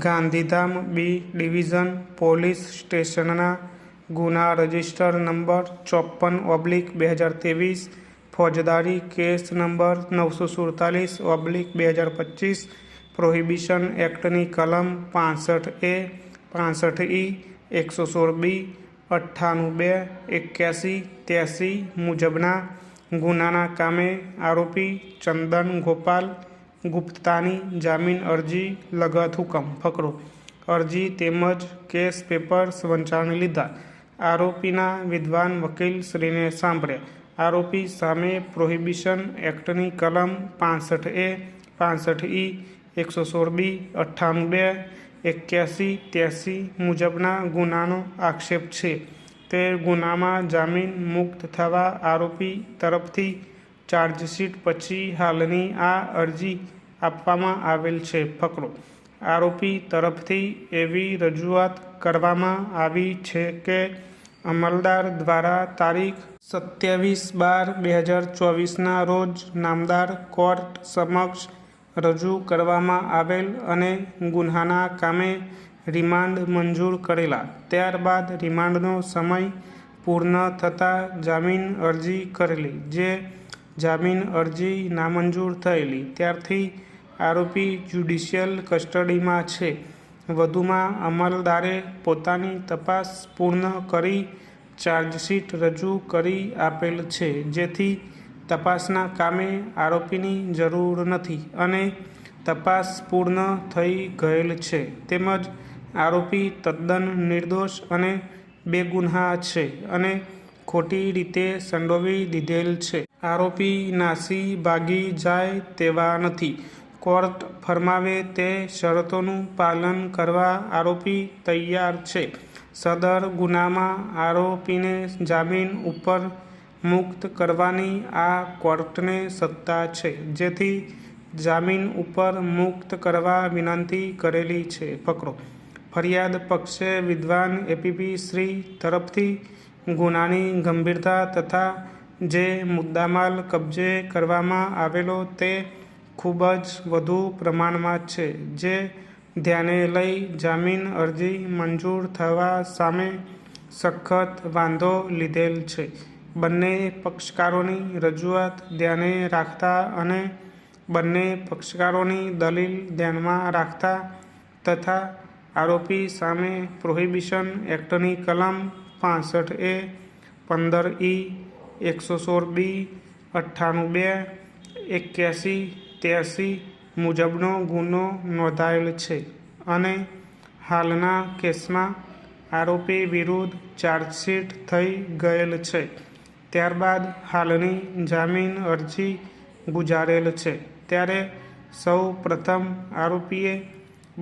Gandhidham B division police સ્ટેશનના ગુના register number 54/2023, ફોજદારી કેસ નંબર 947/2025, પ્રોહિબિશન એક્ટની કલમ 65A, 65E, 116B, 98(2), 81, 83 મુજબના ગુનાના કામે આરોપી ચંદન ગોપાલ ગુપ્તાની જામીન અરજી લગત હુકમ ફકરો. અરજી તેમજ કેસ પેપર્સ વંચાણી લીધા. આરોપીના વિદ્વાન વકીલ શ્રીને સાંભળ્યા. આરોપી સામે પ્રોહિબિશન એક્ટની કલમ 65A, 65E, 116B, 98(2), 81, 83 મુજબના ગુનાનો આક્ષેપ છે. તે ગુનામાં જામીન મુક્ત થવા આરોપી તરફથી ચાર્જશીટ પછી હાલની આ અરજી આપવામાં આવેલ છે ફકરો. આરોપી તરફથી એવી રજૂઆત કરવામાં આવી છે કે અમલદાર દ્વારા તારીખ 27/12/2024ના રોજ નામદાર કોર્ટ સમક્ષ રજૂ કરવામાં આવેલ અને ગુન્હાના કામે રિમાન્ડ મંજૂર કરેલા. ત્યારબાદ રિમાન્ડનો સમય પૂર્ણ થતાં જામીન અરજી કરેલી. જે જામીન અરજી નામંજૂર થયેલી ત્યારથી આરોપી જ્યુડિશિયલ કસ્ટડીમાં છે. વધુમાં અમલદારે પોતાની તપાસ પૂર્ણ કરી ચાર્જશીટ રજૂ કરી આપેલ છે, જેથી તપાસના કામે આરોપીની જરૂર નથી અને તપાસ પૂર્ણ થઈ ગયેલ છે. તેમજ આરોપી તદ્દન નિર્દોષ અને બેગુન્હા છે અને ખોટી રીતે સંડોવી દીધેલ છે. આરોપી નાસી ભાગી જાય તેવા નથી. કોર્ટ ફરમાવે તે શરતોનું પાલન કરવા આરોપી તૈયાર છે. સદર ગુનામાં આરોપીને જામીન ઉપર મુક્ત કરવાની આ કોર્ટને સત્તા છે, જેથી જામીન ઉપર મુક્ત કરવા વિનંતી કરેલી છે ફકરો. ફરિયાદ પક્ષે વિદ્વાન એપીપી શ્રી તરફથી ગુનાની ગંભીરતા તથા જે મુદ્દામાલ કબજે કરવામાં આવેલો તે ખૂબ જ વધુ પ્રમાણમાં છે, જે ધ્યાને લઈ જામીન અરજી મંજૂર થવા સામે સખત વાંધો લીધેલ છે. બંને પક્ષકારોની રજૂઆત ધ્યાને રાખતા અને બંને પક્ષકારોની દલીલ ધ્યાનમાં રાખતા તથા આરોપી સામે પ્રોહિબિશન એક્ટની કલમ 65A, 15E, 116B, 98(2), 81, 83 મુજબનો ગુનો નોંધાયેલ છે અને હાલના કેસમાં આરોપી વિરુદ્ધ ચાર્જશીટ થઈ ગયેલ છે. ત્યારબાદ હાલની જામીન અરજી ગુજારેલ છે. ત્યારે સૌ પ્રથમ આરોપીએ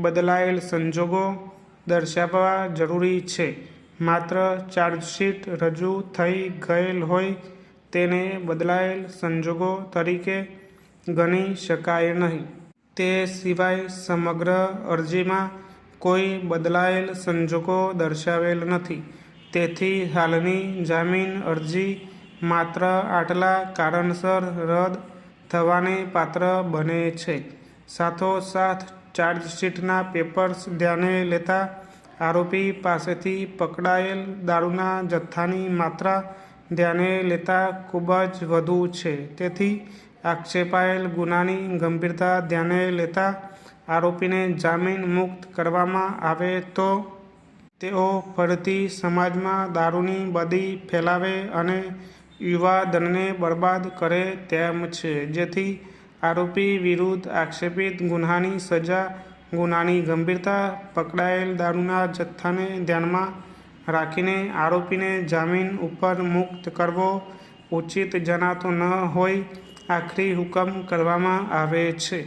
બદલાયેલ સંજોગો દર્શાવવા જરૂરી છે. માત્ર ચાર્જશીટ રજૂ થઈ ગયેલ હોય તેને બદલાયેલ સંજોગો તરીકે ગણી શકાય નહીં. તે સિવાય સમગ્ર અરજીમાં કોઈ બદલાયેલ સંજોગો દર્શાવેલ નથી. તેથી હાલની જામીન અરજી માત્ર આટલા કારણસર રદ થવાને પાત્ર બને છે. સાથોસાથ ચાર્જશીટના પેપર્સ ધ્યાને લેતા આરોપી પાસેથી પકડાયેલ દારૂના જથ્થાની માત્રા ધ્યાને લેતા ખૂબ જ વધુ છે. તેથી આક્ષેપાયેલ ગુનાની ગંભીરતા ધ્યાને લેતા આરોપીને જામીન મુક્ત કરવામાં આવે તો તેઓ ફરીથી સમાજમાં દારૂની બદી ફેલાવે અને યુવાધનને બરબાદ કરે તેમ છે. જેથી આરોપી વિરુદ્ધ આક્ષેપિત ગુન્હાની સજા, ગુનાની ગંભીરતા, પકડાયેલ દારૂના જથ્થાને ધ્યાનમાં રાખીને આરોપીને જામીન ઉપર મુક્ત કરવો ઉચિત જણાતો ન હોય આખરી હુકમ કરવામાં આવે છે.